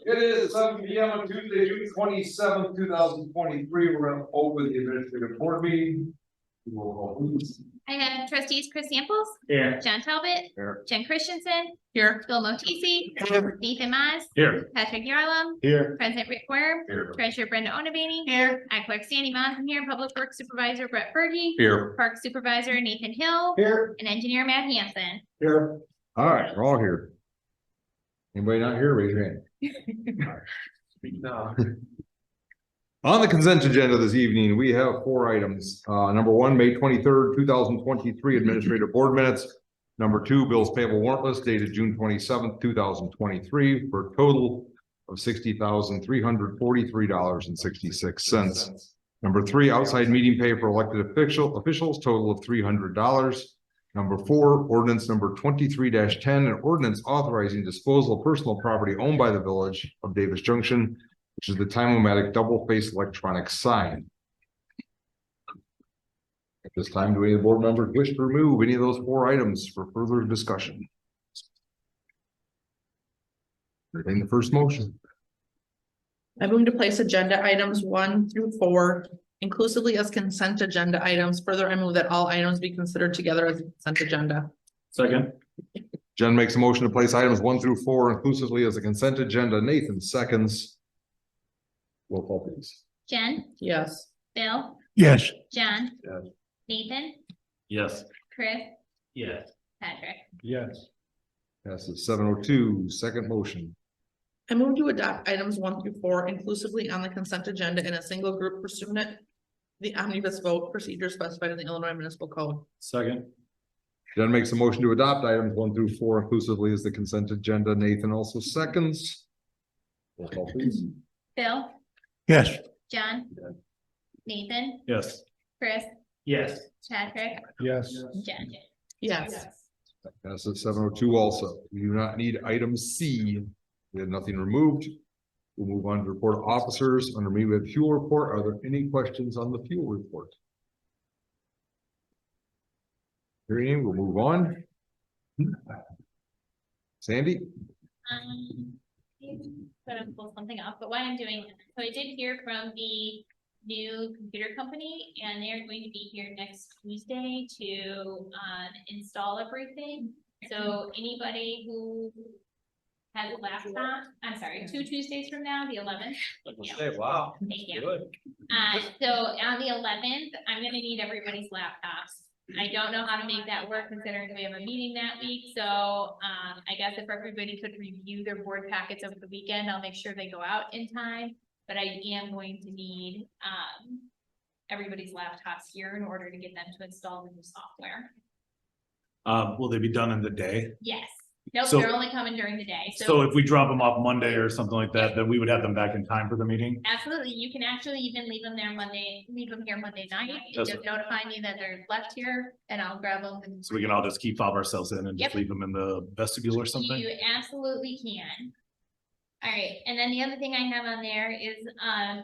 It is 7 p.m. on Tuesday, June 27th, 2023. We're going to open the administrative board meeting. Roll call, please. I have trustees Chris Samples. Here. John Talbot. Here. Jen Christensen. Here. Bill Motisi. Here. Nathan Maz. Here. Patrick Yarlam. Here. President Rick Worm. Here. Treasurer Brenda Onavini. Here. Clerk Sandy Monson here. Public Works Supervisor Brett Berge. Here. Park Supervisor Nathan Hill. Here. And Engineer Matt Hanson. Here. All right, we're all here. Anybody not here, raise your hand. On the consent agenda this evening, we have 4 items. Number 1, May 23rd, 2023, administrative board minutes. Number 2, bills payable warrant list dated June 27th, 2023, for a total of $60,343.66. Number 3, outside meeting pay for elected officials, total of $300. Number 4, ordinance number 23-10, an ordinance authorizing disposal of personal property owned by the village of Davis Junction, which is the Time-O-Matic double-faced electronic sign. At this time, do any of the board members wish to remove any of those 4 items for further discussion? Entertain the first motion. I move to place agenda items 1 through 4 inclusively as consent agenda items. Further, I move that all items be considered together as a consent agenda. Second. Jen makes a motion to place items 1 through 4 inclusively as a consent agenda. Nathan seconds. Roll call, please. Jen. Yes. Bill. Yes. John. Yes. Nathan. Yes. Chris. Yes. Patrick. Yes. Passes 702. Second motion. I move to adopt items 1 through 4 inclusively on the consent agenda in a single group pursuant the omnibus vote procedure specified in the Illinois Municipal Code. Second. Jen makes a motion to adopt items 1 through 4 inclusively as the consent agenda. Nathan also seconds. Roll call, please. Bill. Yes. John. Yes. Nathan. Yes. Chris. Yes. Patrick. Yes. Jen. Yes. Passes 702 also. We do not need item C. We had nothing removed. We'll move on to report of officers. Under me, we have fuel report. Are there any questions on the fuel report? Hearing none, we'll move on. Sandy? Gonna pull something up, but while I'm doing, so I did hear from the new computer company and they're going to be here next Tuesday to install everything. So anybody who has a laptop, I'm sorry, 2 Tuesdays from now, the 11th. Yeah. Wow. Thank you. So on the 11th, I'm gonna need everybody's laptops. I don't know how to make that work considering we have a meeting that week, so I guess if everybody could review their board packets over the weekend, I'll make sure they go out in time. But I am going to need everybody's laptops here in order to get them to install the new software. Will they be done in the day? Yes, nope, So- they're only coming during the day, So if we drop them off Monday or something like that, then we would have them back in time for the meeting? absolutely, you can actually even leave them there leave them here Monday night, and That's just notify me that they're left here, and I'll grab them. And So we can all just key fob ourselves in and just Yep. leave them in the vestibule or something? You absolutely can. All right, and then the other thing I have on there is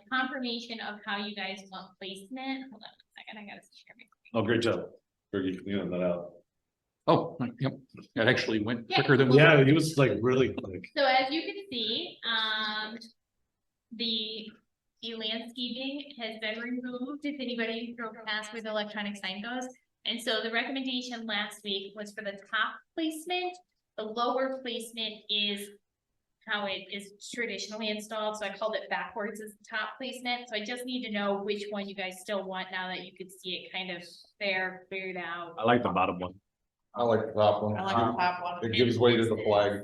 confirmation of how you guys want placement. Hold on a second, I gotta share my. Oh, great job. Fergie cleaning that out. Oh, yep, that actually went Yeah. quicker than. Yeah, he was like really quick. So as you can see, the landscaping has been removed, if anybody drove past where the electronic sign goes. And so the recommendation last week was for the top placement. The lower placement is how it is traditionally installed, so I called it backwards as the top placement. So I just need to know which one you guys still want now that you could see it kind of there, figured out. I like the bottom one. I like the top one. I like the top one. It gives way to the flag.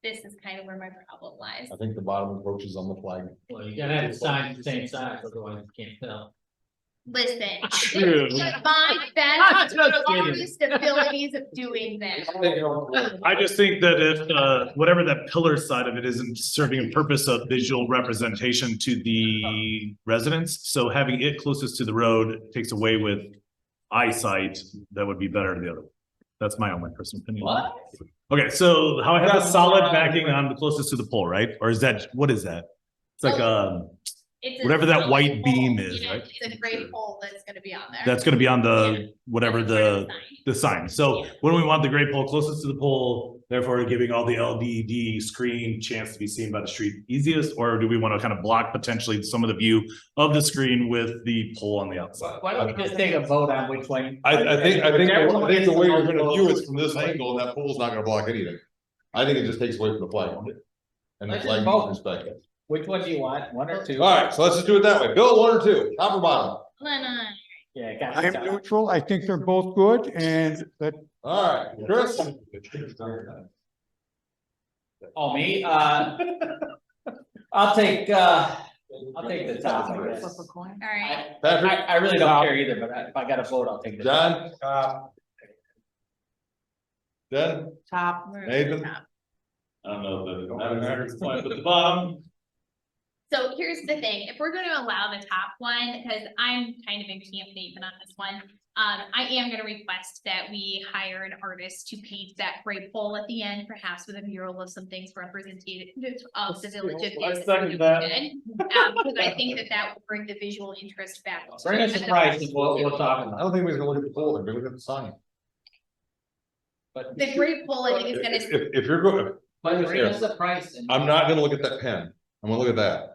This is kind of where my problem lies. I think the bottom approaches on the flag. Well, you gotta have the signs the same size, otherwise you can't tell. Listen, True. this is my best abilities of doing this. I just think that if, whatever that pillar side of it isn't serving a purpose of visual representation to the residents, so having it closest to the road takes away with eyesight, that would be better than the other. That's my only personal opinion. What? Okay, so how I have a solid backing on the closest to the pole, right? Or is that, what is that? It's like, It's a whatever that stone white beam pole, is, you know, right? It's a gray pole that's gonna be on there. that's gonna be on the, whatever That's part of the sign. So when we want the gray pole closest to the pole, therefore giving all the LED screen chance to be seen by the street easiest? Or do we want to kind of block potentially some of the view of the screen with the pole on the outside? Why don't we just take a vote on which way? I think the way you're gonna view it's from this Like, angle, and that pole's not gonna block anything. I think it just takes away from the flag. And the Let's flag just vote. perspective. Which one do you want? One or two? All right, so let's just do it that way. Bill, 1 or 2, top or bottom? Lena, Yeah, got I'm it. neutral. I think they're both good and that All right, Chris? Oh, me, I'll take the top, I guess. alright, Patrick? I really don't care either, but if I gotta vote, I'll take the. top. John? Jen? Top. we're at Nathan? the top. I don't know, but that matters, but the bottom. So here's the thing, if we're gonna allow the top one, because I'm kind of in camp Nathan on this one. I am gonna request that we hire an artist to paint that gray pole at the end, perhaps with a mural of some things representative of the village of I Dixon. second that. Because I think that will bring the visual interest back. to Bring us it. a price and we'll talk I about don't think we're gonna look at the pole, we're gonna look at the sign. it. But The gray pole, I think is gonna, If you're going, but bring us a price and. I'm not gonna look at that pen. I'm gonna look at that.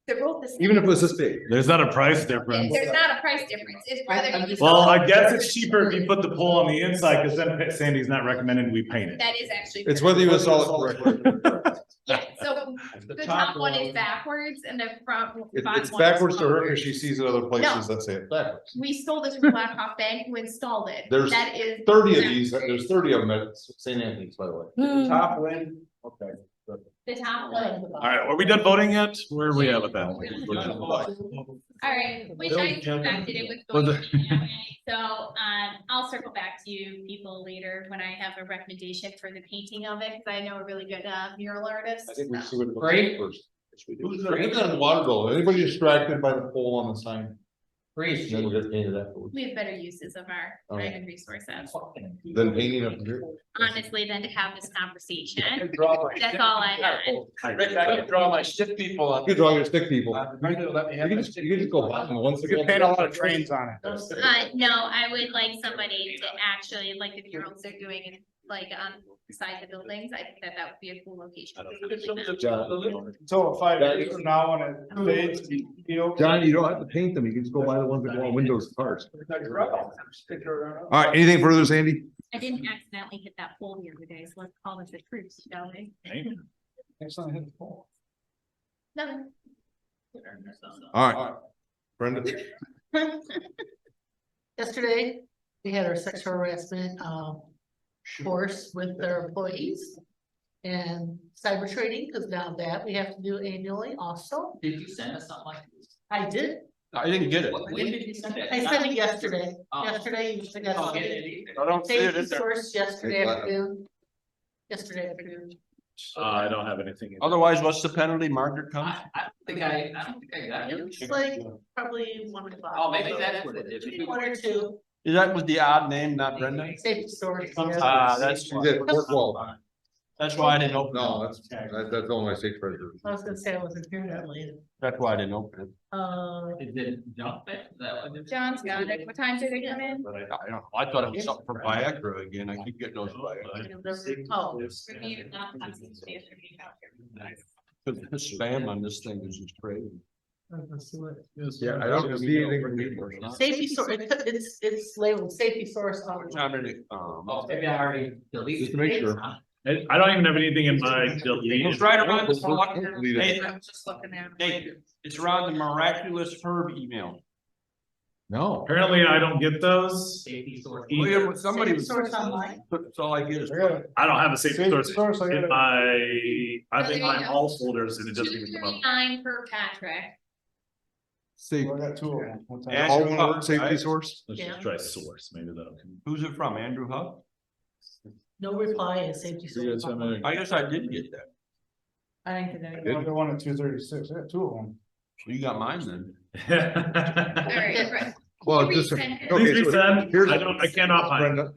they're both the same. Even if it was this big. There's not a price difference. There's not a price difference, it's whether. you Well, sell- I guess it's cheaper if you put the pole on the inside, because then Sandy's not recommending we paint it. That is actually. It's whether you install it correctly. Yeah, so the top one is backwards and the front. bottom It's one is backwards to her forward. because she sees it other places that say it backwards. We stole this from Blackhawk Bank who installed it. There's That is. 30 of these, there's 30 of them at St. Anthony's, by the way. top win. Okay. The top one. All right, are we done voting yet? Where are we at with that? Alright, which I expected it was Was going it- to be that way. So, I'll circle back to you people later when I have a recommendation for the painting of it, because I know a really good mural artist. I think we so. see what it looks Great. like first. Who's on the water bill? Anybody distracted by the pole on the sign? Priest. Then we'll get painted afterwards. We have better uses of our Okay. random resources, Then painting up here. honestly, than to have this conversation. That's all I had. Rick, I can draw my stick people on. You draw your stick people. Let me You have can my just, stick you can just go people. bottom once. We could paint a lot of trains on it. No, I would like somebody to actually, like the murals they're doing and like on beside the buildings, I think that would be a cool location. So 5 years from now, when it fades, you. John, you don't have to paint them. You can just go buy the ones that go on windows of cars. Stick it around. All right, anything further, Sandy? I didn't accidentally hit that pole the other day, so let's call this a truce, shall we? Next time I hit the pole. Nothing. All right. Brenda? Yesterday, we had our sexual harassment course with their employees. And cyber training, because now that we have to do annually also. Did you send us something like this? I did, I didn't get it. When did you send it? I sent it yesterday, Oh. yesterday, you should have Oh, got get it. it either. I don't see it Safety in there. source yesterday Hey, afternoon. Yesterday afternoon. I don't have anything. Otherwise, what's the penalty? Margaret comes? I don't think I got It it. was like probably 1 o'clock. Oh, maybe that's what it is. One or two, Is that with the odd name, not Brenda? safety source. That's, She's at Fort Wall. that's why I didn't open it. No, that's all my state treasurer. I was gonna say I wasn't here that late. That's why I didn't open it. It didn't jump it, is that what it is? John's got it. What time do they come in? But I don't know. I thought it was something from Viagra again. I keep getting those Viagra. Oh, Review, not constituted, review voucher. The spam on this thing is just crazy. let's see what. Yeah, I don't see anything from you. Safety source, it's labeled safety source. How many, Oh, maybe I already deleted. Just to make sure. I don't even have anything in my delete. It's right around the clock. Leave it. Hey, I was just looking at. Nate, it's around the miraculous Herb email. No. Apparently I don't get those. Safety source. Well, yeah, somebody Safety was, source online. that's all I get is. I got it. I don't have a safety Safety source source, I got in it. my, I think Oh, there you my go. all folders and it doesn't even come up. 239 per Patrick. See, I got 2 of them. One time. And- all one word, safety source? Let's Yeah. just try source, maybe that'll come. Who's it from? Andrew Huff? No reply is safety source. online. I guess I did get that. I didn't get I any. got one at 236. I got 2 of them. So you got mine then. Alright, right. Well, just, Resend. okay, Please so resend. here's. I cannot find it.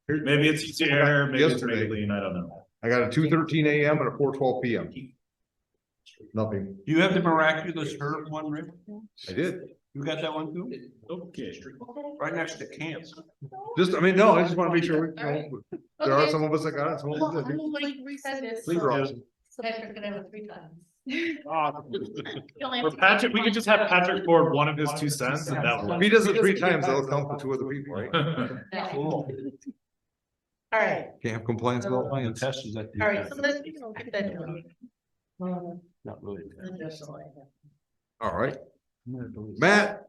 Brenda, Maybe it's easier, maybe it's Yesterday. Maybelline, I don't know. I got a 2:13 AM and a 4:12 PM. Nothing. Do you have the miraculous Herb one, Rick? I did. You got that one too? Okay. Right next to camp. Just, I mean, no, I just wanna make sure, All right. there are Okay. some of us that got it, some of us Well, didn't. I'm like reset this. Please, Ross. Patrick can have it 3 times. You only have For to take Patrick, we one. could just have Patrick forward one of his 2 cents and that If would. he does it 3 times, that'll count for 2 other people, right? All right, Can't have compliance about The plans. test is at the. all right, so let's get that done. Not really. All right, Matt,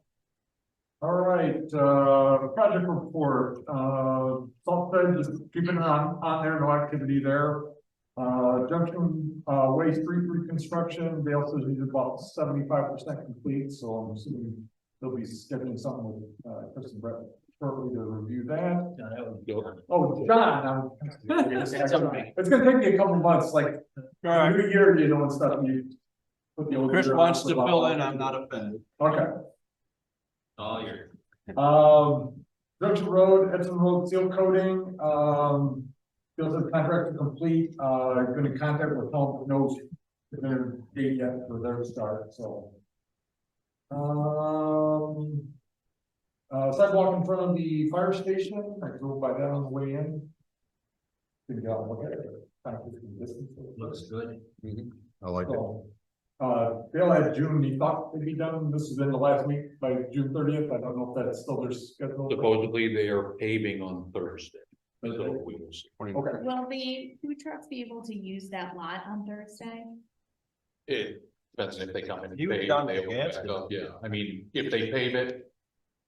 All right, project report, Salt Bend, just keeping it on there, no activity there. Junction, Way Street reconstruction, Dale says he's about 75% complete, so I'm assuming they'll be scheduling something with, Chris and Brett shortly to review that. Oh, John, it's gonna take me a couple months, like, every year, you know, and stuff, you. put the old Chris year wants on. to fill in, I'm not offended. Okay. All your. Junction Road, Edson Road seal coating, feels the contract to complete, gonna contact with Tom, knows their date yet for their start, so. Sidewalk in front of the fire station, I drove by that on the way in. Didn't go out and look at it, kind of from distance. Looks good. I like it. So, Bill had June, he thought it'd be done, this is in the last week by June 30th, I don't know if that's still their schedule. Supposedly they are paving on Thursday. So we will see. Okay, Will the food trucks be able to use that lot on Thursday? It depends if they come in and He was pave, down they at will Gadsden. back up, yeah, I mean, if they pave it.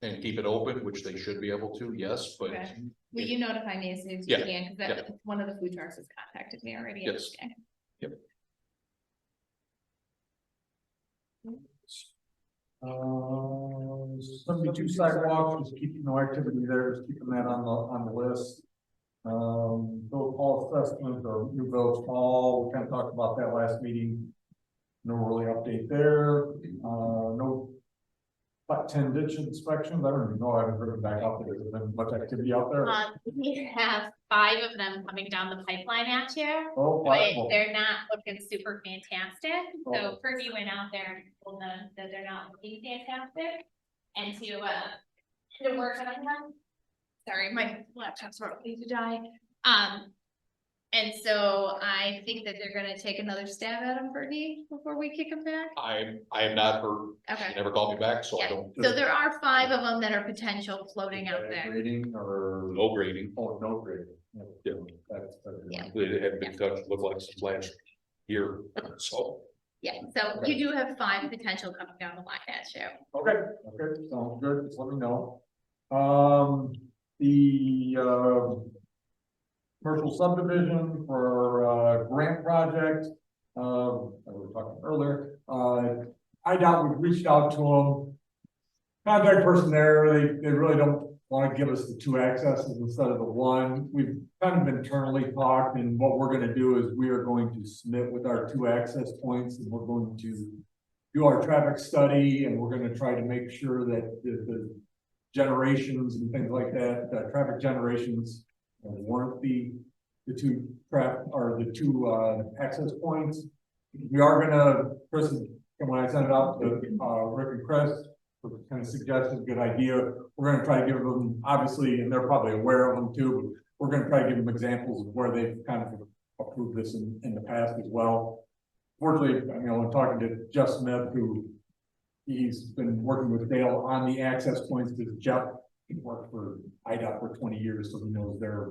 And keep it open, which they should be able to, yes, but Okay. Will you notify me as soon as you Yeah, can, because that, one of the food trucks has contacted me already. Yes. Okay. uh, 72 sidewalks, just keeping no activity there, just keeping that on the list. Village Hall assessment or New Village Hall, we kind of talked about that last meeting. No really update there, no. About 10 ditch inspections, I don't even know, I haven't driven back out there, there's been much activity out there. We have 5 of them coming down the pipeline at you. Oh, But fine. they're not looking super fantastic, Oh. so Kirby went out there and told them that they're not looking fantastic. And to work on them. Sorry, my laptop's ready to die. And so I think that they're gonna take another stab at them, Kirby, before we kick them back. I have not heard, she Okay, never called me back, so I yeah, don't, so there are 5 of them that are potential floating out there. Grading or? no grading. Oh, no grading. Yeah. That's better. Yeah. They had been touched, looked like some last year, so. Yeah, so you do have 5 potential coming down the line at you. Okay, sounds good, just let me know. The commercial subdivision for grant project, that we were talking earlier, I doubt we've reached out to them. Contact person there, they really don't want to give us the 2 accesses instead of the 1. We've kind of internally talked, and what we're gonna do is we are going to submit with our 2 access points, and we're going to do our traffic study, and we're gonna try to make sure that the generations and things like that, traffic generations warrant the 2 access points. We are gonna, Chris, when I sent it out to Rick and Chris, kind of suggested a good idea. We're gonna try to give them, obviously, and they're probably aware of them too, but we're gonna try to give them examples of where they've kind of approved this in the past as well. Fortunately, you know, I'm talking to Jeff Smith, who he's been working with Dale on the access points, because Jeff worked for IDOT for 20 years, so he knows their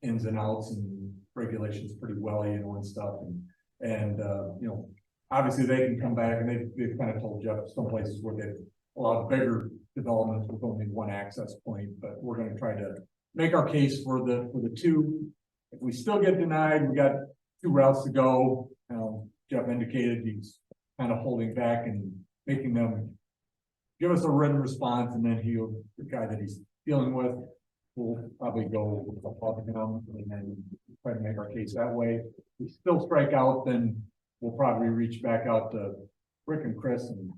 ins and outs and regulations pretty well, you know, and stuff, and you know, obviously they can come back, and they've kind of told Jeff some places where they've allowed bigger developments with only 1 access point, but we're gonna try to make our case for the 2. If we still get denied, we got 2 routes to go. Jeff indicated he's kind of holding back and making them give us a written response, and then the guy that he's dealing with will probably go above him, and then try to make our case that way. If we still strike out, then we'll probably reach back out to Rick and Chris and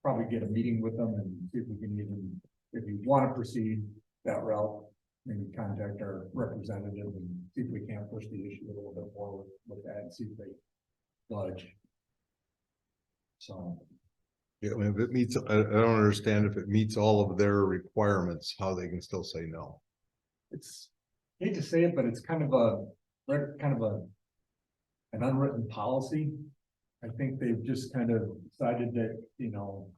probably get a meeting with them and see if we can even, if you want to proceed that route, maybe contact our representative and see if we can't push the issue a little bit more with that and see if they budge. So, Yeah, I mean, if it meets, I don't understand if it meets all of their requirements, how they can still say no. It's, hate to say it, but it's kind of a, an unwritten policy. I think they've just kind of decided that, you know,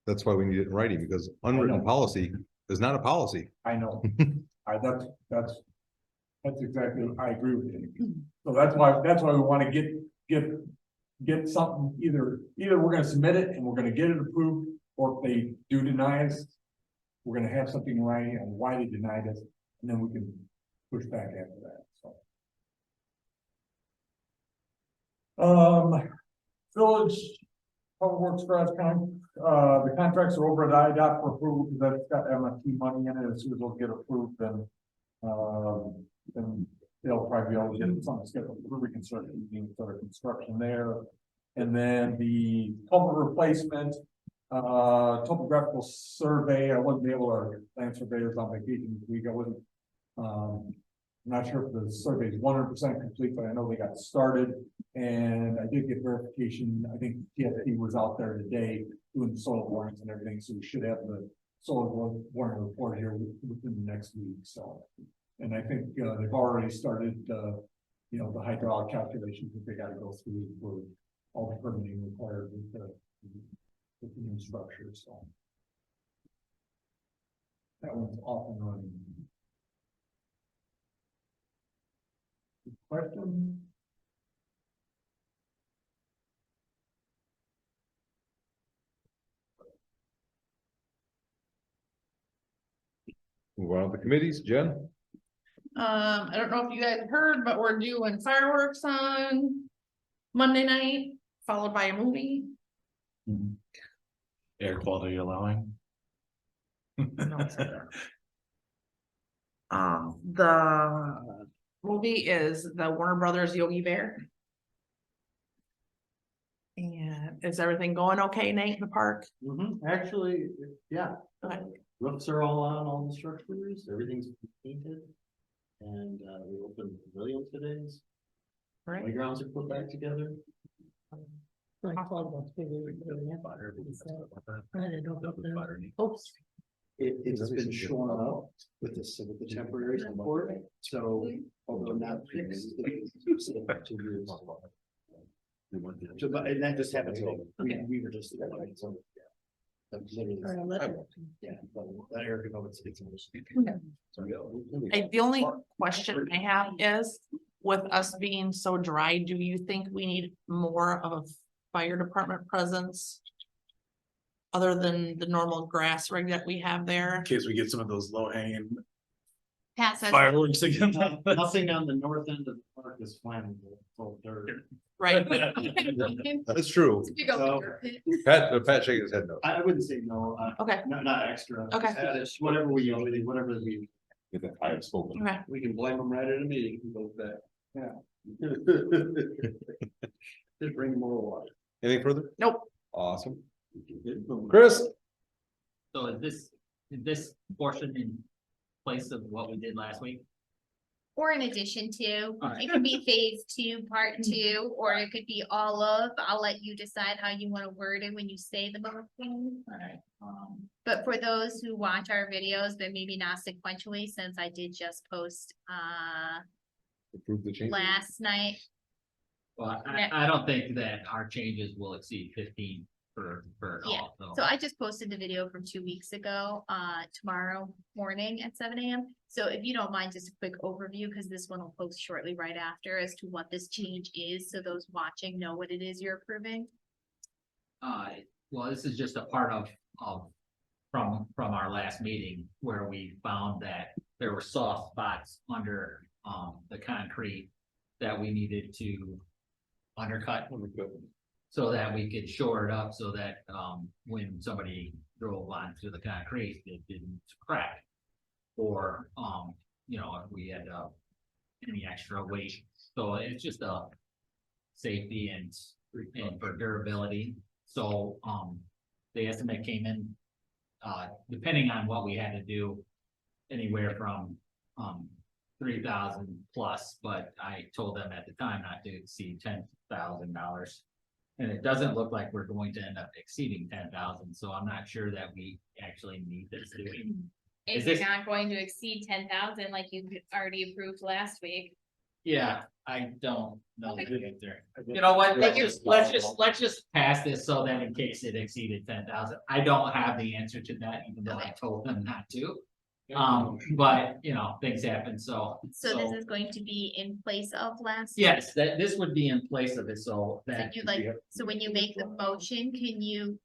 That's why we need it in writing, because unwritten know. policy is not a policy. I know, that's exactly, I agree with you. So that's why we wanna get something, either we're gonna submit it and we're gonna get it approved, or if they do deny us, we're gonna have something in writing on why they denied us, and then we can push back after that, so. Village Public Works Garage the contracts are over at IDOT for approval, because that's got MFT money in it. As soon as those get approved, then they'll probably be able to get something scheduled for reconstruction, start construction there. And then the culvert replacement, topographical survey, I wasn't able to, land surveyors on vacation this week, I wasn't, I'm not sure if the survey is 100% complete, but I know they got started, and I did get verification. I think TFT was out there today doing the soil warrants and everything, so we should have the soil warrant report here within the next week, so. And I think, they've already started, you know, the hydraulic calculations that they gotta go through for all the permitting required with the new structure, so. That one's off and running. Question? Move on to the committees, Jen? I don't know if you guys heard, but we're doing fireworks on Monday night, followed by a movie. Air quality allowing. No, it's not that. The movie is the Warner Brothers Yogi Bear. And is everything going okay, Nate, in the park? Actually, yeah, Okay. roofs are all on, all the structures, everything's painted. And we opened the pavilion today, Right. playgrounds are put back together. It's been shorn up with the temporary support, so although not fixed. So, but, and that just happened today. We were just. Yeah, but that area could go, it's. The only question I have is, with us being so dry, do you think we need more of a fire department presence? Other than the normal grass rig that we have there? In case we get some of those low hanging Pat says, fireworks again. Nothing on the north end of the park is flammable, full dirt. Right. That's true. Pat shaking his head no. I wouldn't say no, Okay, not extra. Okay. It's whatever we, I have spoken. okay. we can blame them right at a meeting, goes back. Yeah. Just bring more water. Anything further? Nope. Awesome. Chris? So is this portion in place of what we did last week? or in addition to, Alright. it could be phase 2, part 2, or it could be all of, I'll let you decide how you wanna word it when you say the motion. Alright. But for those who watch our videos, but maybe not sequentially, since I did just post, Approve the change. last night. Well, Yeah. I don't think that our changes will exceed 15 for Yeah, all, so. So I just posted the video from 2 weeks ago, tomorrow morning at 7 AM. So if you don't mind, just a quick overview, because this one will post shortly right after as to what this change is, so those watching know what it is you're approving. Well, this is just a part of from our last meeting where we found that there were soft spots under the concrete that we needed to undercut so that we could shore it up so that when somebody drove onto the concrete, it didn't crack. Or you know, if we had any extra weight. So it's just a safety and for durability. So the estimate came in depending on what we had to do, anywhere from 3,000 plus, but I told them at the time not to exceed $10,000. And it doesn't look like we're going to end up exceeding 10,000, so I'm not sure that we actually need this. Do we? Is If you're this- not going to exceed 10,000 like you already approved last week. Yeah, I don't know. Okay. the answer. You know what, Like let's just pass this so that in case it exceeded 10,000, I don't have the answer to that, even though I told them not to. But you know, things happen, so. So this is going to be in place of last. Yes, that this would be in place of it, so So that. you like, so when you make the motion, can you?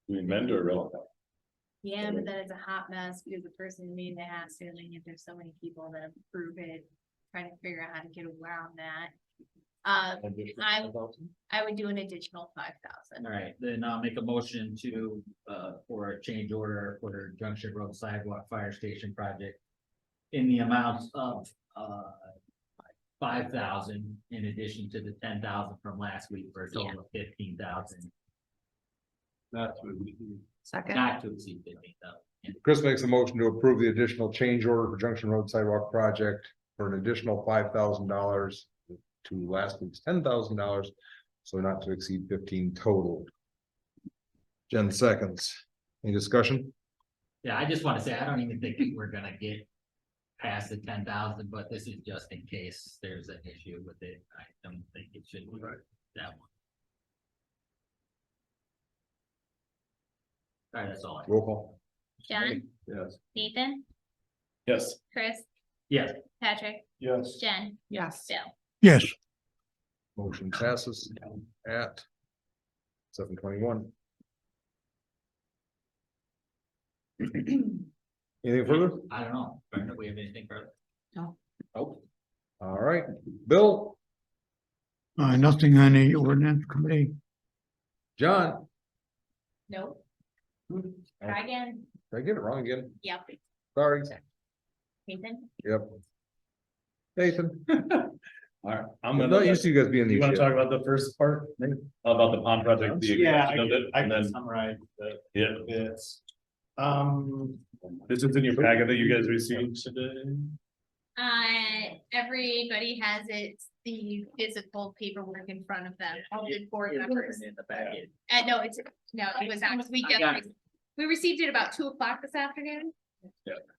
We amend or real? Yeah, but then it's a hot mess because the person who made the ask, and then if there's so many people that approve it, trying to figure out how to get around that. I would do an additional 5,000. All right, then I'll make a motion to, for a change order for Junction Road Sidewalk Fire Station project. In the amount of, 5,000 in addition to the 10,000 from last week for a total of 15,000, That's what we do. Second, not to exceed 15,000. Chris makes a motion to approve the additional change order for Junction Road Sidewalk Project for an additional $5,000 to last week's $10,000, so not to exceed 15 total. Jen seconds. Any discussion? Yeah, I just wanna say, I don't even think we're gonna get past the 10,000, but this is just in case there's an issue with it. I don't think it should be that one. All right, that's all. I Roll call. John, Yes. Nathan, Yes. Chris, Yes. Patrick, Yes. Jen, yes. Bill. Yes. Motion passes at 7:21. Anything further? I don't know. Brenda, we have anything further? No. Oh, All right, Bill, Nothing on the ordinance committee. John, Nope. Try again. did I get it wrong again? Yep. Sorry. Nathan, Yep. Nathan, All right, I'm I'm gonna, not used to you guys being you these. wanna yet. talk about the first part, maybe? About the pond project? the Yeah, agreement of it, I and can then, summarize the yeah, bits. this is in your packet that you guys received today. everybody has it, the physical paperwork in front of them, all the board members. in the packet. No, it was not, we I got we received it about 2 o'clock this afternoon.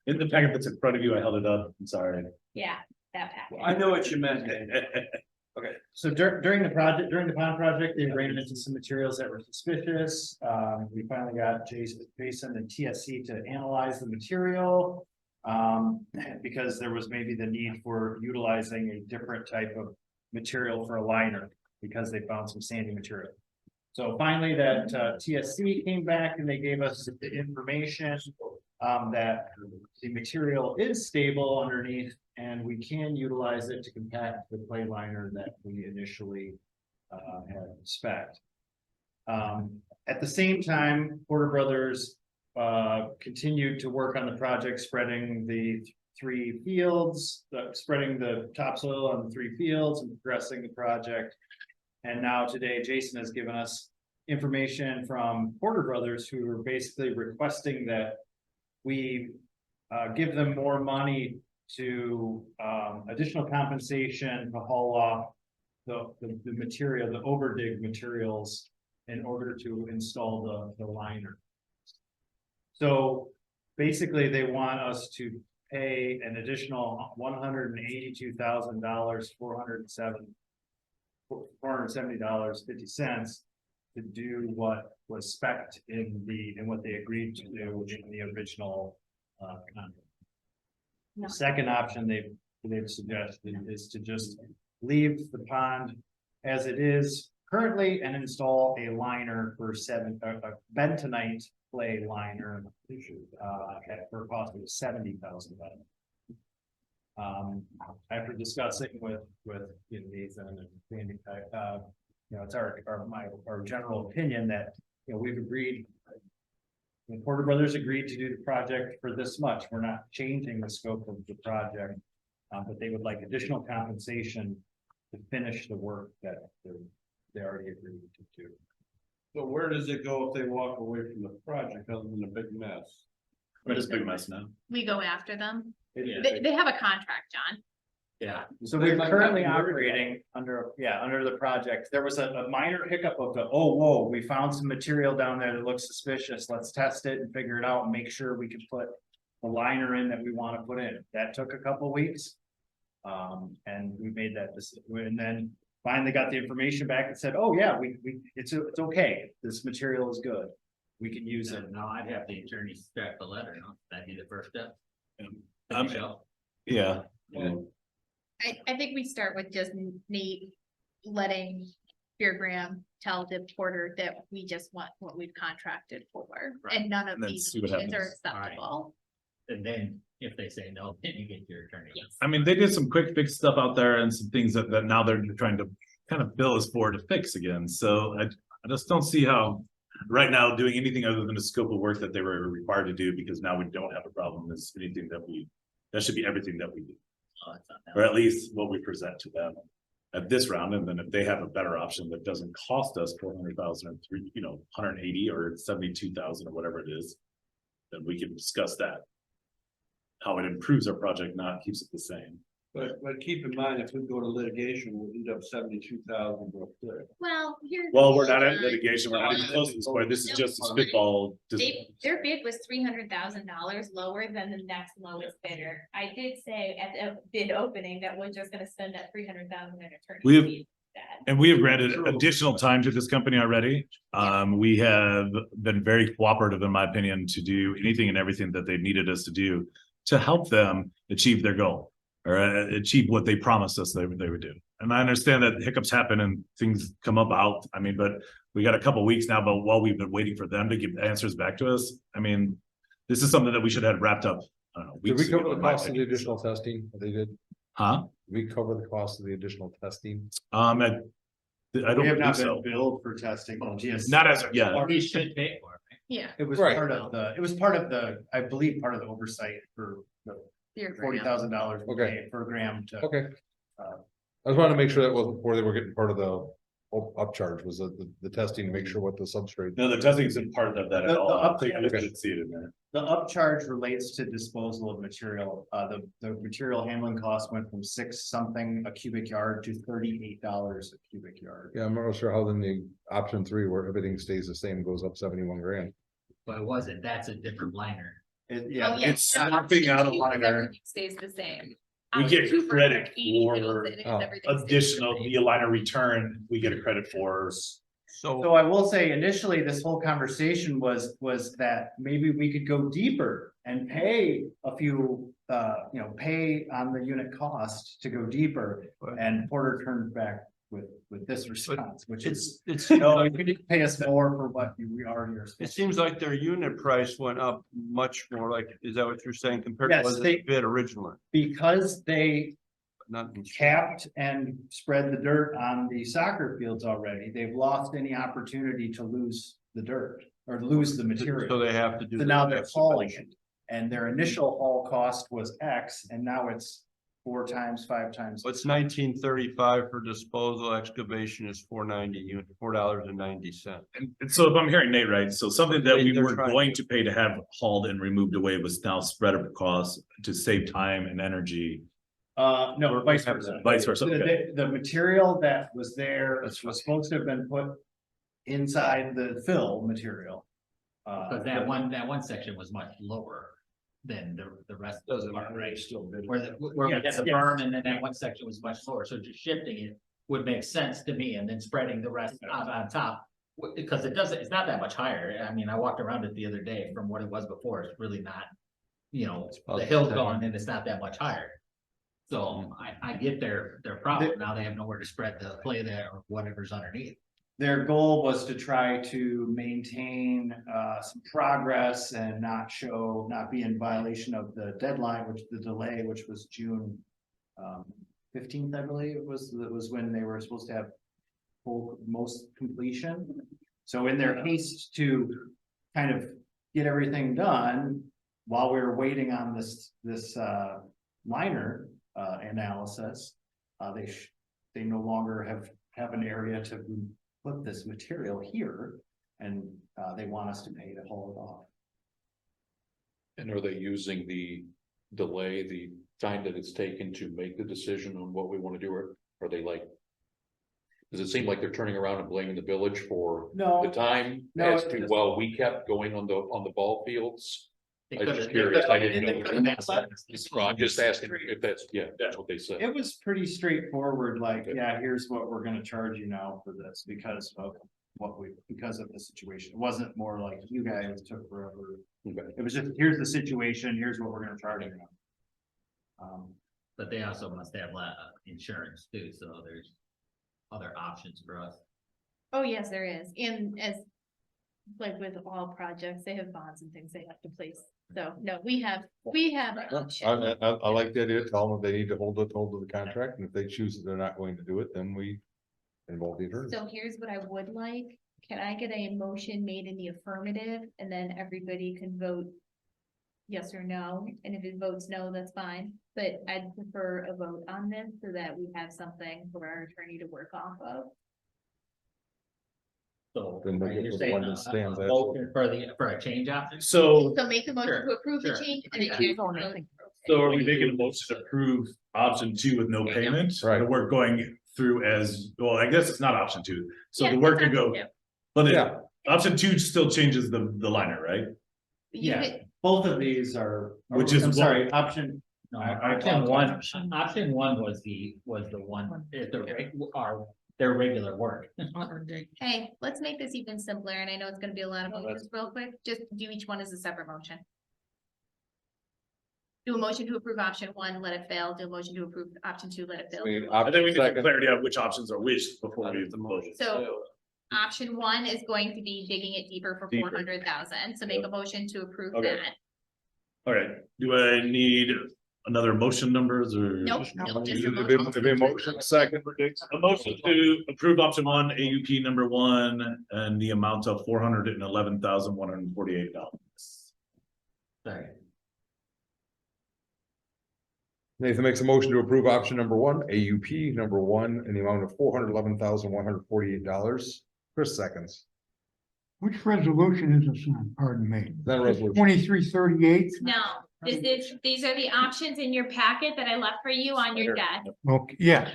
In the packet that's in front of you, I held it up, I'm sorry. Yeah, that packet. I know what you meant. Okay, so during the pond project, they ran into some materials that were suspicious. We finally got Jason and TSC to analyze the material. Because there was maybe the need for utilizing a different type of material for a liner, because they found some sandy material. So finally, that TSC came back and they gave us the information that the material is stable underneath, and we can utilize it to compact the clay liner that we initially had spec'd. At the same time, Porter Brothers continued to work on the project, spreading the 3 fields, spreading the topsoil on the 3 fields and progressing the project. And now today, Jason has given us information from Porter Brothers, who are basically requesting that we give them more money to additional compensation to haul off the material, the overdig materials, in order to install the liner. So basically, they want us to pay an additional $182,000, $470.50 to do what was spec'd in what they agreed to do in the original contract. No. The second option they've suggested is to just leave the pond as it is currently and install a liner for a bentonite clay liner for a cost of $70,000. After discussing with Nathan and Sandy, it's our general opinion that, we've agreed. The Porter Brothers agreed to do the project for this much. We're not changing the scope of the project, but they would like additional compensation to finish the work that they already agreed to do. So where does it go if they walk away from the project other than a big mess? We're just a big mess now. We go after them. It- They have a contract, John. Yeah, So we're currently operating under the project. There was a minor hiccup of the, oh, whoa, we found some material down there that looks suspicious. Let's test it and figure it out and make sure we can put the liner in that we want to put in. That took a couple weeks. And we made that decision, and then finally got the information back and said, oh, yeah, it's okay. This material is good. We can use it. so now I'd have the attorney draft the letter, no? That'd be the first step. Um, Yeah, I think we start with just Nate letting Beer Graham tell the porter that we just want what we've contracted for, Right. and none of And then these see what options are happens. acceptable. And then if they say no, then you get your attorney. Yes. I mean, they did some quick fix stuff out there and some things that now they're trying to kind of bill us for to fix again. So I just don't see how right now doing anything other than the scope of work that they were required to do, because now we don't have a problem is anything that should be everything that we do. Oh, it's not that Or at least what we present to them at this round, and then if they have a better option that doesn't cost us 400,000 or 180 or 72,000 or whatever it is, then we can discuss that. How it improves our project, not keeps it the same. But keep in mind, if we go to litigation, we'll end up 72,000 real quick. Well, here's. Well, we're not at litigation, we're not even close to this point, this is just a spitball. Their bid was $300,000 lower than the next lowest bidder. I did say at the bid opening that we're just gonna spend that 300,000 in attorney We have- fees instead. And we have granted additional time to this company already. We have been very cooperative, in my opinion, to do anything and everything that they needed us to do to help them achieve their goal or achieve what they promised us they would do. And I understand that hiccups happen and things come about. I mean, but we got a couple weeks now, but while we've been waiting for them to give answers back to us, I mean, this is something that we should have wrapped up. I don't know. Did we weeks ago, cover the in my cost of the opinion. additional testing that they did? Huh? We cover the cost of the additional testing? I don't We have believe not so. been billed for testing. GSC. Not as of yet. Or he should pay for it, right? Yeah. It was Right. part of the, I believe, part of the oversight for the Beer Graham. $40,000 Okay. per gram to. Okay. I just wanted to make sure that wasn't before they were getting part of the upcharge, was the testing to make sure what the substrate. No, the testing isn't part of that at The all. I update- didn't see it in there. The upcharge relates to disposal of material. The material handling cost went from $6 something a cubic yard to $38 a cubic yard. Yeah, I'm not sure how then the option 3 where everything stays the same goes up 71 grand. But it wasn't, that's a different liner. Yeah, Oh, yeah. It's swapping out a liner. Everything stays the same. We get Option 2 credit 80 for bills, and oh, everything stays the additional, same. the aligner return, we get a credit for. So I will say initially, this whole conversation was that maybe we could go deeper and pay a few, pay on the unit cost to go deeper. And Porter turned back with this response, which is, no, you could pay us more for what we already are. It seems like their unit price went up much more, like, is that what you're saying compared to Yes, what they- they bid originally? Because they Not. capped and spread the dirt on the soccer fields already, they've lost any opportunity to lose the dirt or lose the So material. they have to do. So the now they're hauling excavation. it, and their initial haul cost was X, and now it's 4 times, 5 times. What's 1935 for disposal, excavation is $4.90, $4.90. And so if I'm hearing Nate right, so something that we They're were trying- going to pay to have hauled and removed away was now spread over costs to save time and energy. No, vice versa. Vice versa, okay. The material that was there That's was supposed to have been put inside the fill material. Because that one section was much lower than the rest. of the Doesn't part, matter, right? they still bid. Where we had Yes, the yes. berm and then that one section was much lower, so just shifting it would make sense to me and then spreading the rest on top. Because it's not that much higher. I mean, I walked around it the other day from what it was before. It's really not. The hill's gone and it's not that much higher. So I get their problem. Now they have nowhere to spread the clay there or whatever's underneath. Their goal was to try to maintain some progress and not be in violation of the deadline, the delay, which was June 15th, I believe it was when they were supposed to have most completion. So in their haste to kind of get everything done while we were waiting on this liner analysis, they no longer have an area to put this material here, and they want us to pay to haul it off. And are they using the delay, the time that it's taken to make the decision on what we want to do, or are they like? Does it seem like they're turning around and blaming the village for the No, time No, as it to, just- well, we kept going on the ball fields? They I'm just could've- curious. I they didn't could've- know. that's- Well, I'm just asking if that's, yeah, that's what they said. it was pretty straightforward, like, yeah, here's what we're gonna charge you now for this because of because of the situation. It wasn't more like you guys took forever. Okay. It was just, here's the situation, here's what we're gonna charge you now. But they also must have insurance too, so there's other options for us. Oh, yes, there is. And as, like with all projects, they have bonds and things they have to place. So, no, we have an option. I like the idea, tell them if they need to hold to the contract, and if they choose that they're not going to do it, then we involve the attorney. So here's what I would like. Can I get a motion made in the affirmative and then everybody can vote yes or no? And if it votes no, that's fine. But I'd prefer a vote on this so that we have something for our attorney to work off of. So. Then they are get you the saying one a- that stands, a motion for a change option? So, So make the motion Sure, to approve the sure. change and then Yeah. you guys vote. so are we making a motion to approve option 2 with no payment? Right. The work going through as, well, I guess it's not option 2, so Yeah, the work that's could go, option two. but Yeah. option 2 still changes the liner, right? You Yeah. could- Both of these are, Which is I'm what- sorry, option, No, I option one was the one, their regular work. Hey, let's make this even simpler, and I know it's gonna be a lot of motions real quick, just do each one as a separate motion. Do a motion to approve option 1, let it fail, do a motion to approve option 2, let it fail. I think we need some clarity on which options are which before we vote. So option 1 is going to be digging it deeper for Deeper. 400,000, so make a motion to approve Okay. that. All right, do I need another motion numbers or? Nope, nope, just a It'd motion. be a motion, second. A motion to approve option 1, AUP number 1, and the amount of $411,148. Sorry. Nathan makes a motion to approve option number 1, AUP number 1, in the amount of $411,148. Chris seconds. Which resolution is this on? Pardon me. That resolution. 2338? No, these are the options in your packet that I left for you on your desk. Okay, yes.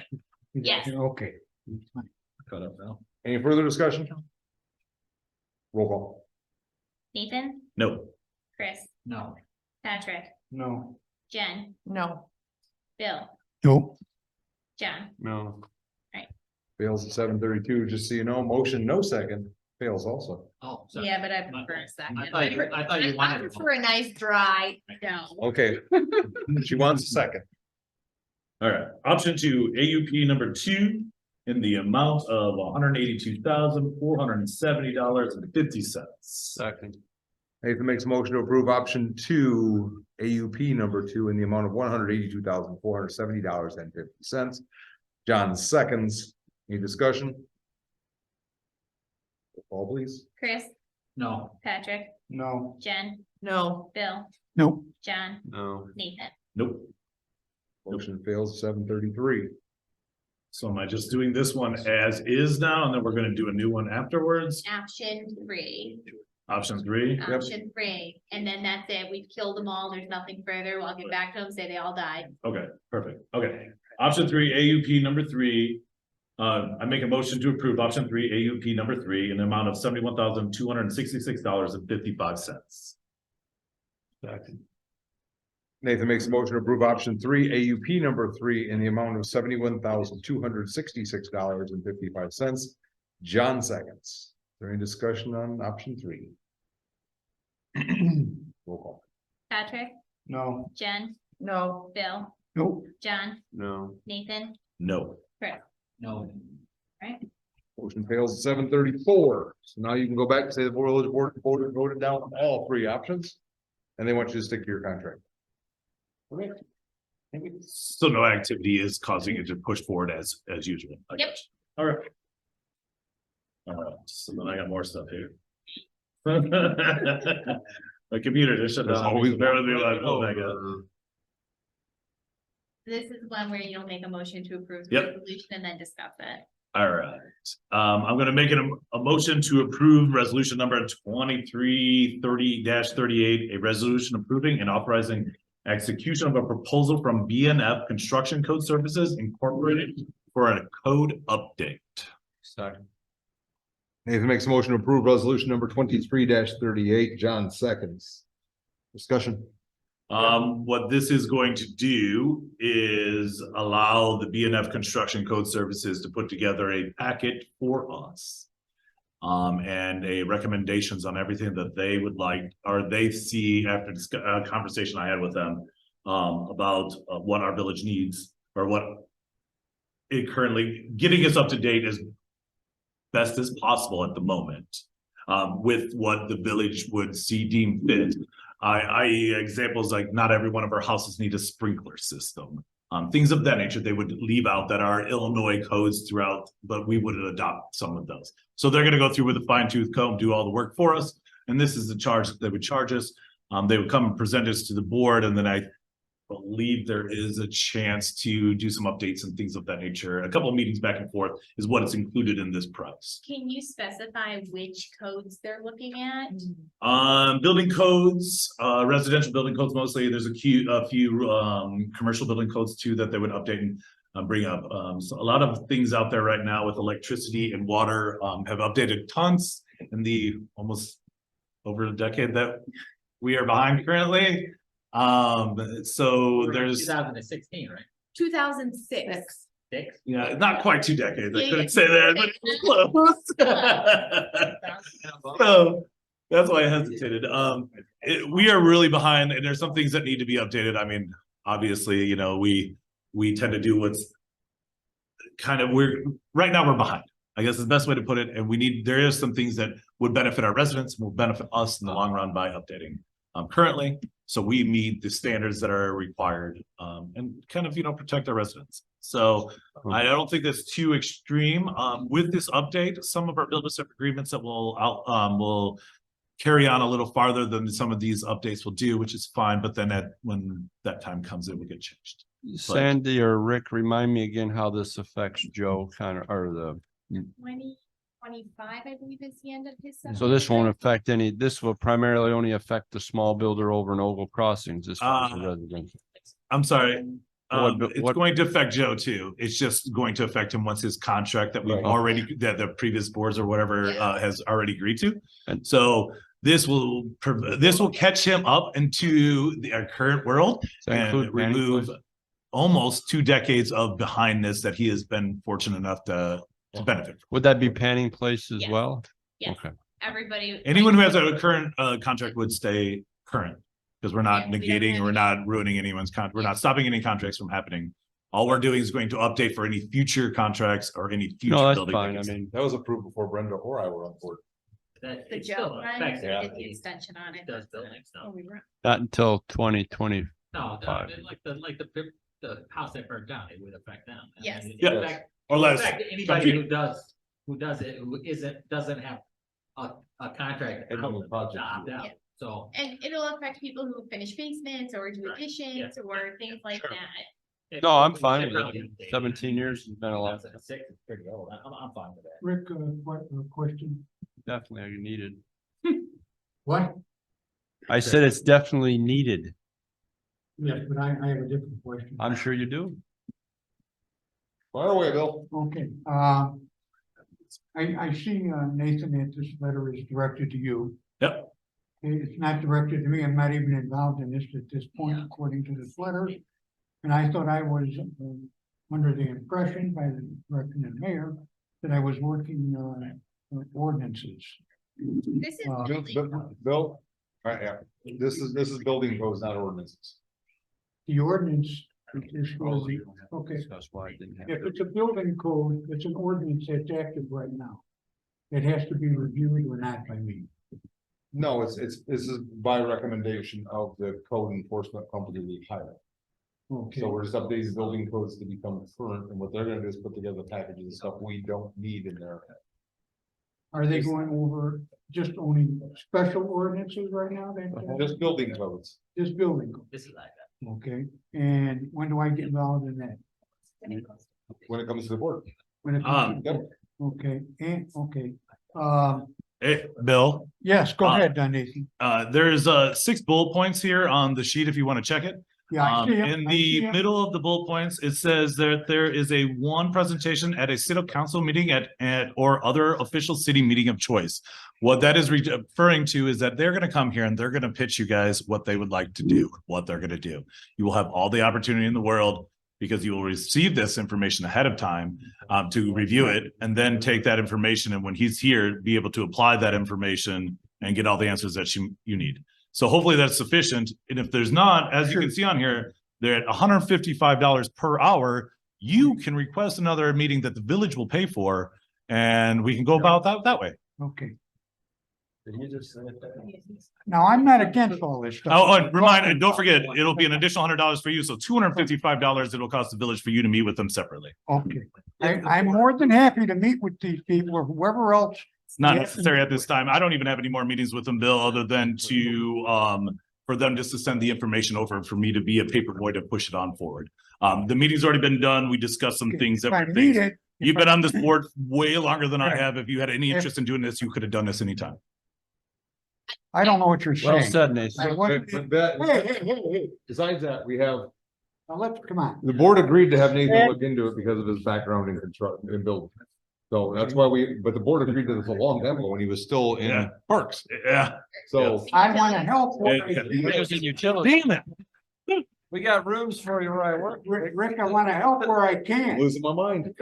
Yes. Okay. Cut up now. Any further discussion? Roll call. Nathan, No, Chris, No, Patrick, no. Jen, No, Bill, Nope. John. No. Fails at 7:32, just so you know, motion no second, fails also. oh, sorry. Yeah, but I prefer a second. I thought you I wanted. prefer a nice dry, no. Okay. She wants a second. all right, option 2, AUP number 2, in the amount of $182,470.50. Second. Nathan makes a motion to approve option 2, AUP number 2, in the amount of $182,470.50. John seconds. Any discussion? Roll call, please. Chris, No, Patrick, No. Jen, no, Bill, Nope. John, No. Nathan. Nope. Motion fails at 7:33. So am I just doing this one as is now, and then we're gonna do a new one afterwards? Option 3, Option 3, option 3, and then that's it, we've killed them all, there's nothing further, I'll get back to them, say they all died. okay, perfect, okay. Option 3, AUP number 3. I make a motion to approve option 3, AUP number 3, in the amount of $71,266.55. Nathan makes a motion to approve option 3, AUP number 3, in the amount of $71,266.55. John seconds. Is there any discussion on option 3? Roll call. Patrick, No. Jen, no, Bill, Nope. John, No. Nathan, No. Chris. no, Motion fails at 7:34. So now you can go back and say the board voted down all 3 options. And they want you to stick to your contract. So no activity is causing it to push forward as usual. I Yep. guess. All right. So then I got more stuff here. My computer just shut There's down. always Bear with me one. while I pull back up. This is one where you'll make a motion to approve the Yep. resolution and then discuss it. All right, I'm gonna make it a motion to approve resolution number 2330-38, a resolution approving and authorizing execution of a proposal from BNF Construction Code Services Incorporated for a code update. Second. Nathan makes a motion to approve resolution number 23-38. John seconds. Discussion. What this is going to do is allow the BNF Construction Code Services to put together a packet for us. And a recommendations on everything that they would like, or they see after this conversation I had with them. About what our village needs, or what it currently, getting us up to date as best as possible at the moment. With what the village would see deemed fit. Examples like not every one of our houses need a sprinkler system. Things of that nature, they would leave out that are Illinois codes throughout, but we would adopt some of those. So they're gonna go through with a fine tooth comb, do all the work for us, and this is the charge that they would charge us. They would come and present us to the board, and then I believe there is a chance to do some updates and things of that nature. A couple of meetings back and forth is what is included in this price. Can you specify which codes they're looking at? Building codes, residential building codes mostly. There's a few commercial building codes too that they would update and bring up. So a lot of things out there right now with electricity and water have updated tons in the almost over a decade that we are behind currently. So there's 2016, right? 2006. Six? yeah, not quite 2 decades. I Yeah, couldn't yeah. say that, but it's close. So that's why I hesitated. We are really behind, and there's some things that need to be updated. I mean, obviously, you know, we tend to do what's kind of right now we're behind. I guess is the best way to put it. And there is some things that would benefit our residents, will benefit us in the long run by updating currently. So we meet the standards that are required and kind of, protect our residents. So I don't think that's too extreme. With this update, some of our build-to-suit agreements that will carry on a little farther than some of these updates will do, which is fine. But then when that time comes, it will get changed. Sandy or Rick, remind me again how this affects Joe or the, 2025, I believe is the end of his. so this won't affect this will primarily only affect the small builder over in Oval Crossings as far as the residential. I'm sorry. It's what- going to affect Joe too. It's just going to affect him once his contract that we've Right. that the previous boards or whatever Yeah. has already agreed to. And- So this will catch him up into our current world Does that and include Manning remove Place? almost 2 decades of behindness that he has been fortunate enough to benefit from. Would that be Panning Place as Yes. well? Yes. Okay. Everybody. Anyone who has a current contract would stay current. Because we're not Yeah, we don't negating, have we're any- not ruining anyone's we're not stopping any contracts from happening. All we're doing is going to update for any future contracts or any future. No, that's building fine. I that gets- mean, That was approved before Brenda or I were on board. That The it still Joe affects one, we did it. the extension on it. Does building Oh, stuff. we were. not until 2020. No, Five. like the house that burned down, it would affect them. I Yes. mean, it Yeah. affect- Or it less. affect Anybody who does it, doesn't have a contract. And on the project. to opt out. Yeah. So. And it'll affect people who finish basements or do Right, additions or things like Sure. that. No, I'm fine with it. 17 years has been a lot. 6 is pretty old. I'm fine with that. Rick, question? Definitely needed. What? I said it's definitely needed. Yes, but I have a different question. I'm sure you do. Fire away, Bill. Okay, I see, Nathan, that this letter is directed to you. Yep. It's not directed to me. I'm not even involved in this at this point, according to this letter. And I thought I was under the impression by the director and mayor that I was working on ordinances. This is. really- Bill, yeah, this is building codes, not ordinances. The ordinance is for the, okay, That's why I didn't have. if it's a building code, it's an ordinance that's active right now. It has to be reviewed or not by me. No, this is by recommendation of the code enforcement company we hire. Okay, So we're just updating the building codes to become current, and what they're gonna do is put together packages of stuff we don't need in there. are they going over just only special ordinances right now then? Just building codes. Just building code, This is like that. okay, and when do I get involved in that? When it comes to the board. When it comes to- Yep. Okay, and, okay, Hey, Bill, yes, go Uh, ahead, Nathan. there's 6 bullet points here on the sheet if you want to check it. Yeah, I see 'em, In I see the 'em. middle of the bullet points, it says that there is a one presentation at a city council meeting at or other official city meeting of choice. What that is referring to is that they're gonna come here and they're gonna pitch you guys what they would like to do, what they're gonna do. You will have all the opportunity in the world because you will receive this information ahead of time to review it and then take that information and when he's here, be able to apply that information and get all the answers that you need. So hopefully that's sufficient. And if there's not, as you can see on here, they're at $155 per hour. You can request another meeting that the village will pay for, and we can go about that way. Okay, Did you just say that? now I'm not against all this stuff. Oh, and and don't forget, it'll be an additional $100 for you. So $255 it'll cost the village for you to meet with them separately. Okay, I'm more than happy to meet with these people or whoever else. It's not Yeah. necessary at this time. I don't even have any more meetings with them, Bill, other than to for them just to send the information over for me to be a paper boy to push it on forward. The meeting's already been done. We discussed some things If that I were need things. it. You've been on this board way longer than I Right. have. If you had any interest in doing this, you could have done this anytime. I don't know what you're Well saying. said, Nathan. Hey, Besides that, we have, now let's, come on. the board agreed to have Nathan look into it because of his background in construction and building. So that's why but the board agreed to this a long time ago when he was still in Yeah. parks. Yeah. So I want to help. where I Yeah. can. Damn it. We got rooms for you where I work. Rick, I want to help where I can. losing my mind.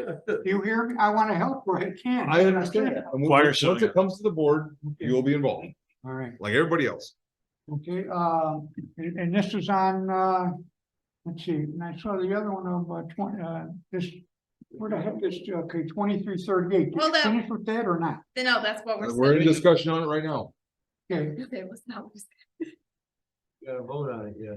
You hear me? I want to help where I can. I understand that. And Choir once showing it up. comes to the board, you will be involved, All right, like everybody else. okay, and this is on, let's see, and I saw the other one of, 20, this, where the heck is, okay, 2338. Did Hold you up. finish with that or not? No, that's what we're. We're in saying. discussion on it right now. Okay, It was not. Gotta vote on it, yeah.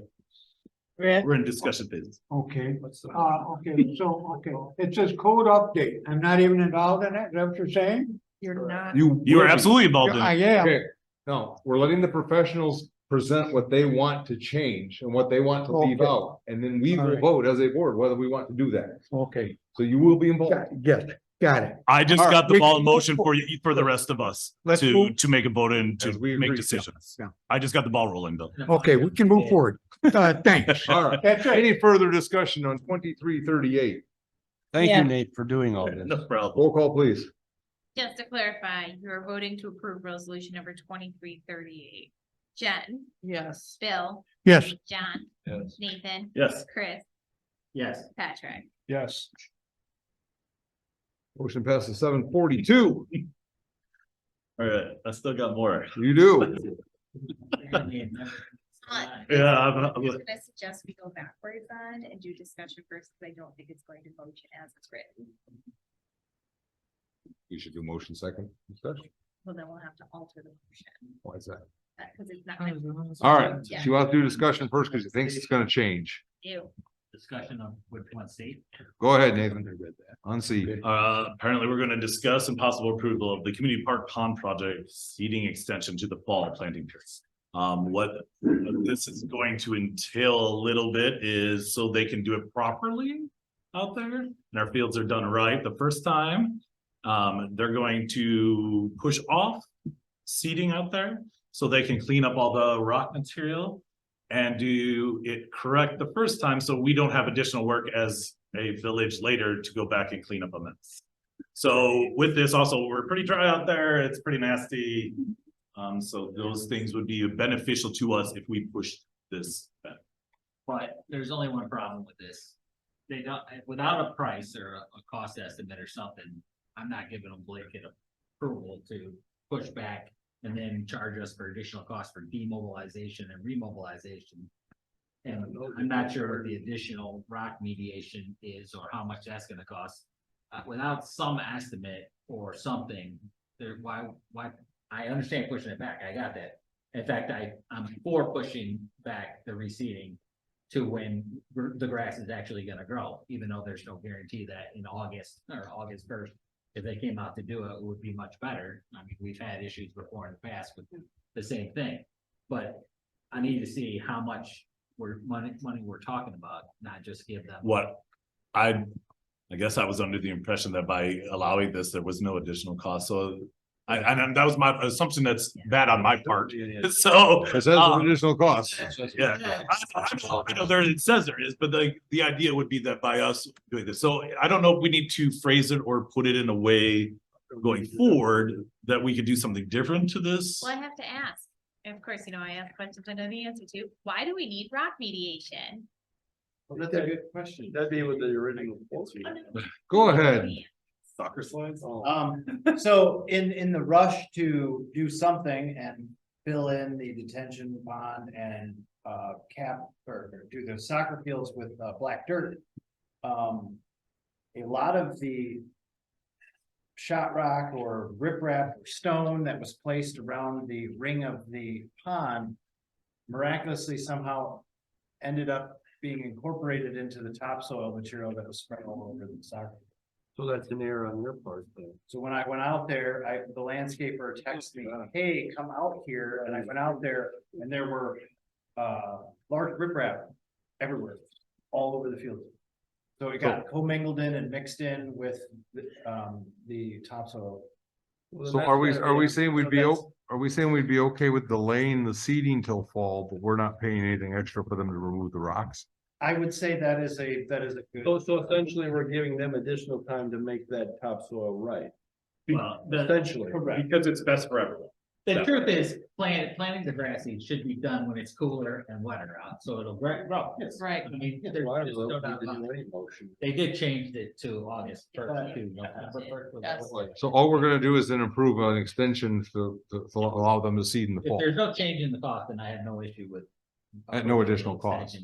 We're in discussion phase. okay, What's the? okay, so, okay, it says code update. I'm not even involved in it, is that what you're saying? You're not. You are absolutely involved in I it. am. Okay, no, we're letting the professionals present what they want to change and what they want to leave Okay. out. And then we will Alright. vote as a board whether we want to do that. Okay, So you will be involved. yes, got it. I just All right, got the we ball can in move motion for forward. you, for the rest of us Let's to move- make a vote and As to we make agreed, decisions. yeah. I just got the ball rolling, Bill. Okay, we can move forward. Thanks. All right, That's it. any further discussion on 2338? Thank you, Nate, for doing all this. No problem. Roll call, please. Just to clarify, you are voting to approve resolution number 2338. Jen, Yes. Bill, Yes. John, Yes. Nathan. Yes. Chris, Yes. Patrick. Yes. Motion passes 742. All right, I still got more. You do. Yeah, I'm gonna suggest we go backwards on and do discussion first, because I don't think it's going to motion as it's written. You should do motion second discussion. Well, then we'll have to alter the motion, Why is that? because it's not. All right, Yeah. she wants to do discussion first because she thinks it's gonna change. Ew. Discussion of which one state. Go ahead, Nathan. Unsee. Apparently, we're gonna discuss and possible approval of the community park pond project seeding extension to the fall planting period. What this is going to entail a little bit is so they can do it properly out there, and our fields are done right the first time. They're going to push off seeding out there so they can clean up all the rock material and do it correct the first time, so we don't have additional work as a village later to go back and clean up a mess. So with this also, we're pretty dry out there, it's pretty nasty. So those things would be beneficial to us if we push this back. But there's only one problem with this. They don't, without a price or a cost estimate or something, I'm not giving them blanket approval to push back and then charge us for additional costs for demobilization and remobilization. And I'm not sure what the additional rock mediation is or how much that's gonna cost. Without some estimate or something, why, I understand pushing it back, I got that. In fact, I'm for pushing back the reseeding to when the grass is actually gonna grow, even though there's no guarantee that in August or August 1st, if they came out to do it, it would be much better. I mean, we've had issues before in the past with the same thing. But I need to see how much money we're talking about, not just give them. What I guess I was under the impression that by allowing this, there was no additional cost, so And that was my assumption. That's bad on my part. So. It says an additional cost. Yeah, I know there, it says there is, but the idea would be that by us doing this, so I don't know if we need to phrase it or put it in a way going forward that we could do something different to this. Well, I have to ask, and of course, you know, I ask questions I know the answer to, why do we need rock mediation? Well, that's a good question. That'd be with the original. Go ahead. Soccer slides. So in the rush to do something and fill in the detention pond and cap or do the soccer fields with black dirt. A lot of the shot rock or riprap or stone that was placed around the ring of the pond miraculously somehow ended up being incorporated into the topsoil material that was spread all over the soccer. So that's an error on your part then. So when I went out there, the landscaper texted me, hey, come out here, and I went out there and there were large riprap everywhere, all over the field. So it got commingled in and mixed in with the topsoil. So are we saying we'd be, are we saying we'd be okay with delaying the seeding till fall, but we're not paying anything extra for them to remove the rocks? I would say that is a good. So essentially, we're giving them additional time to make that topsoil right. Well, Essentially. Correct. Because it's best for everyone. the truth is, planting the grass seed should be done when it's cooler and wetter out, so it'll grow. Right. I mean, there's Why just don't no we doubt need to about do it. any motion? They did change it to August first to November first. Yes. So all we're gonna do is then approve an extension to allow them to seed in the If fall. there's no change in the cost, then I have no issue with. At no additional cost.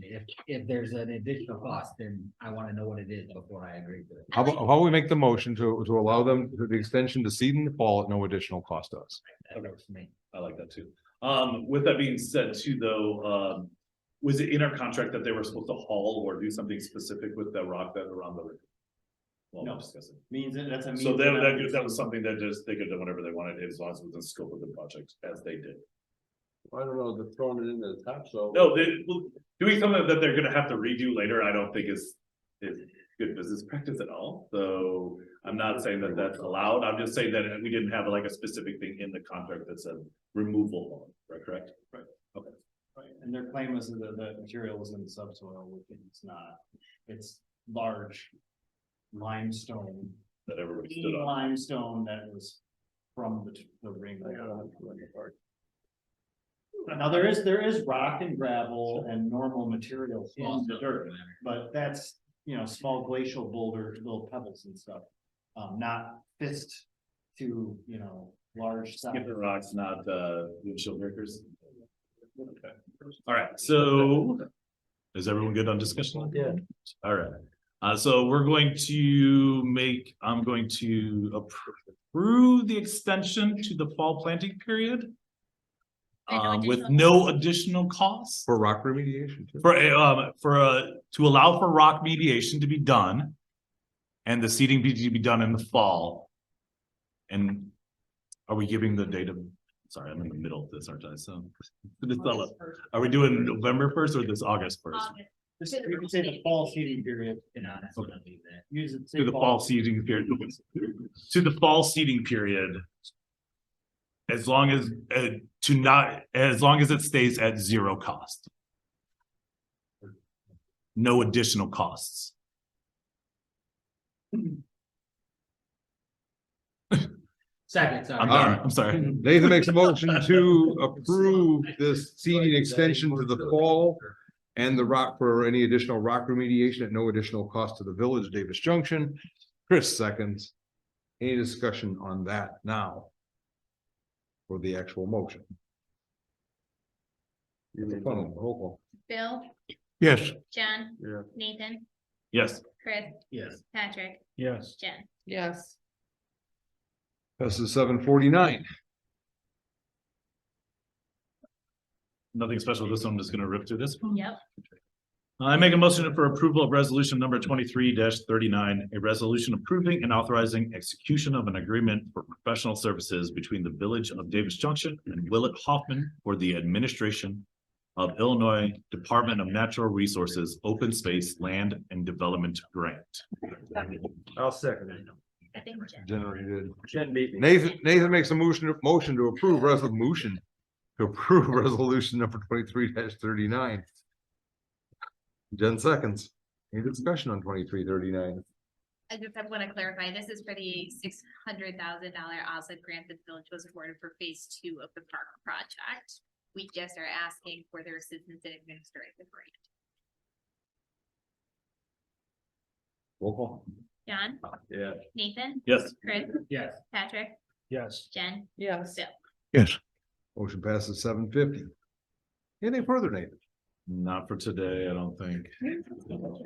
If there's an additional cost, then I wanna know what it is before I agree to it. How about we make the motion to allow them to the extension to seed in the fall at no additional cost to us? That works for me. I like that too. With that being said too, though, was it in our contract that they were supposed to haul or do something specific with the rock that around the river? Well, No. we'll discuss it. Means that that's a. So means that was something that just, they could do whatever they wanted, as long as it was in scope of the project, as they did. I don't know, they're throwing it into the topsoil. No, doing something that they're gonna have to redo later, I don't think is good business practice at all. So I'm not saying that that's allowed. I'm just saying that we didn't have like a specific thing in the contract that said removal, right? Correct? Right. Okay. Right, and their claim is that the material is in the subsoil, which it's not. It's large limestone, That everybody stood on. limestone that was from the ring. Now, there is rock and gravel and normal material in the dirt, but that's, you know, small glacial boulders, little pebbles and stuff. Not fist to, you know, large. Skip the rocks, not windshield breakers. Okay. All right, so is everyone good on discussion? Yeah. All right, so we're going to I'm going to approve the extension to the fall planting period. With no additional costs For rock remediation too? to allow for rock mediation to be done. And the seeding to be done in the fall. And are we giving the date of, sorry, I'm in the middle of this, aren't I? So. Are we doing November 1st or this August 1st? You can say the fall seeding period. You know, that's what I'll leave that. Use it. To the fall seeding period. To the fall seeding period. As long as, as long as it stays at zero cost. No additional costs. Second, sorry. I'm done, I'm sorry. Nathan makes a motion to approve this seeding extension to the fall. And the rock for any additional rock remediation at no additional cost to the village, Davis Junction. Chris seconds. Any discussion on that now? For the actual motion. It's a fun one, roll call. Bill, Yes. John, Yeah. Nathan, Yes. Chris, Yes. Patrick, Yes. Jen. Yes. This is 7:49. Nothing special. This one, I'm just gonna rip through this one. Yep. I make a motion for approval of resolution number 23-39, a resolution approving and authorizing execution of an agreement for professional services between the Village of Davis Junction and Willett Hoffman for the administration of Illinois Department of Natural Resources Open Space Land and Development Grant. I'll second it. think Jen. Generated. Jen beat me. Nathan makes a motion to approve resolution. To approve resolution number 23-39. Jen seconds. Any discussion on 2339? I just want to clarify, this is for the $600,000 OSSID grant that the village was awarded for phase 2 of the park project. We just are asking for their assistance in administering the grant. Roll call. John, Yeah. Nathan, Yes. Chris, Yes. Patrick, Yes. Jen, Yes. Bill. Yes. Motion passes 750. Anything further, Nathan? Not for today, I don't think.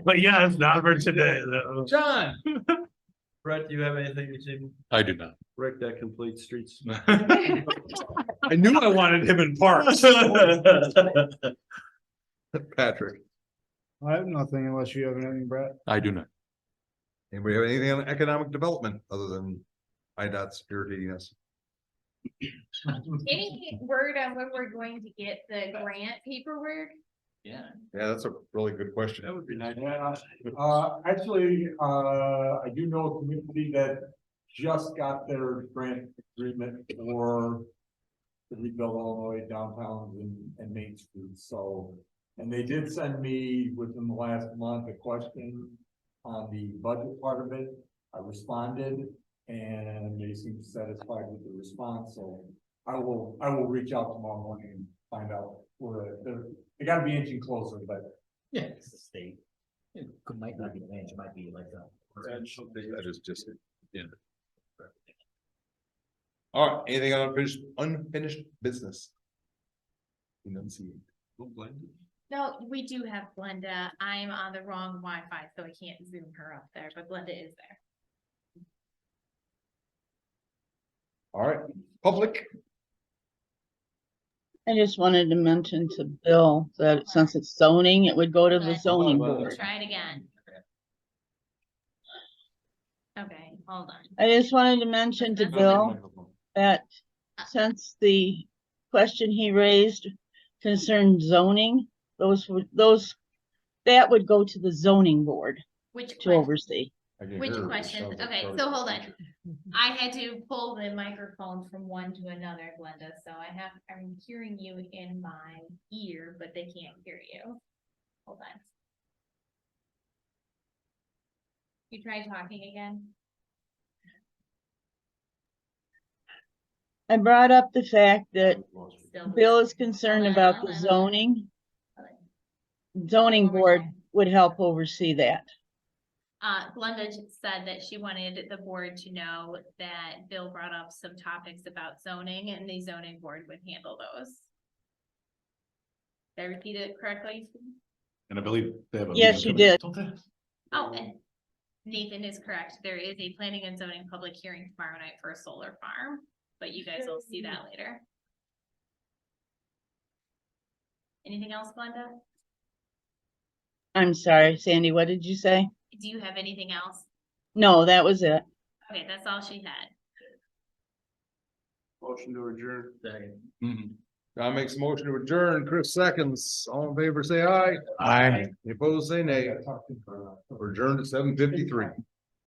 But yeah, it's not for today. though. John. Brett, do you have anything to say? I do not. Rick, that completes streets. I knew I wanted him in parks. Patrick, I have nothing unless you have anything, Brett. I do not. anybody have anything on economic development other than IDOT's irritating us? Any word on when we're going to get the grant paperwork? Yeah. Yeah, that's a really good question. That would be nice. Actually, I do know a community that just got their grant agreement for the rebuild Illinois downtowns and Main Street, so. And they did send me within the last month a question on the budget part of it. I responded and they seem satisfied with the response, so I will reach out tomorrow morning and find out where they gotta be inching closer, but. Yeah, it's the state. It might not be the range, it might be like a. That is just it. Yeah. All right, anything on unfinished business? Enunciate. No, we do have Glenda. I'm on the wrong Wi-Fi, so I can't zoom her up there, but Glenda is there. All right, public. I just wanted to mention to Bill that since it's zoning, it would go to the zoning board. Try it again. Okay, hold on. I just wanted to mention to Bill that since the question he raised concerned zoning, that would go to the zoning board Which to question? oversee. Which questions? Okay, so hold on. I had to pull the microphone from one to another, Glenda, so I'm hearing you in my ear, but they can't hear you. Hold on. You try talking again? I brought up the fact that Still. Bill is concerned about the zoning. Zoning board would help oversee that. Glenda just said that she wanted the board to know that Bill brought up some topics about zoning and the zoning board would handle those. Did I repeat it correctly? And I believe they have a. Yes, meeting you coming- did. Don't they? Oh, and Nathan is correct. There is a planning and zoning public hearing tomorrow night for a solar farm, but you guys will see that later. Anything else, Glenda? I'm sorry, Sandy, what did you say? Do you have anything else? No, that was it. Okay, that's all she had. Motion to adjourn. Mhm. John makes a motion to adjourn. Chris seconds. All in favor, say aye. Aye. Any opposed, say nay. We're adjourned at 7:53.